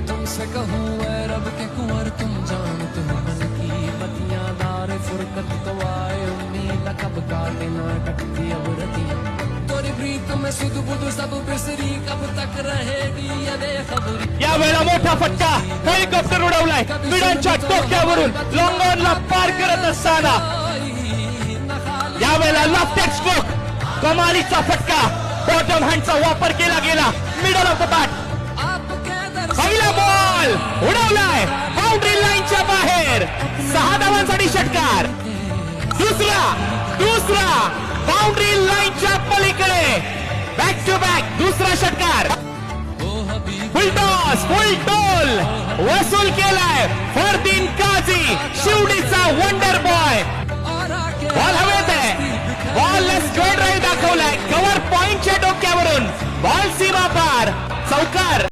तुमसे कहूँ ऐ रब के कुंवर तुम जान तुम मन की बतियां दार फुरकत तो आए उम्मीद कब काटे ना कटती अब रतियां तोरी प्रीत में सुध बुध सब बिसरी कब तक रहेगी ये बेखबरी यावेळेला मोठा फटका हेलिकॉप्टर उडवलाय विडांच्या टोक्यावरून लॉंगॉनला पार करत असताना यावेळेला लेफ्ट स्ट्रोक कमालीचा फटका बॉटम हँडचा वापर केला गेला मिडल ऑफ द बॅट पहिला बॉल उडवलाय बाउंड्री लाईनच्या बाहेर 6 धावांसाठी षटकार दुसरा बाउंड्री लाईनच्या पलीकडे बॅक टू बॅक दुसरा षटकार फुल टोल वसूल केलाय फरदीन काझी शिवडीचा वंडर बॉय बॉल हवेत आहे बॉल स्ट्रेट राईट दाखवलाय कव्हर पॉइंटच्या डोक्यावरून बॉल सीमा पार चौकार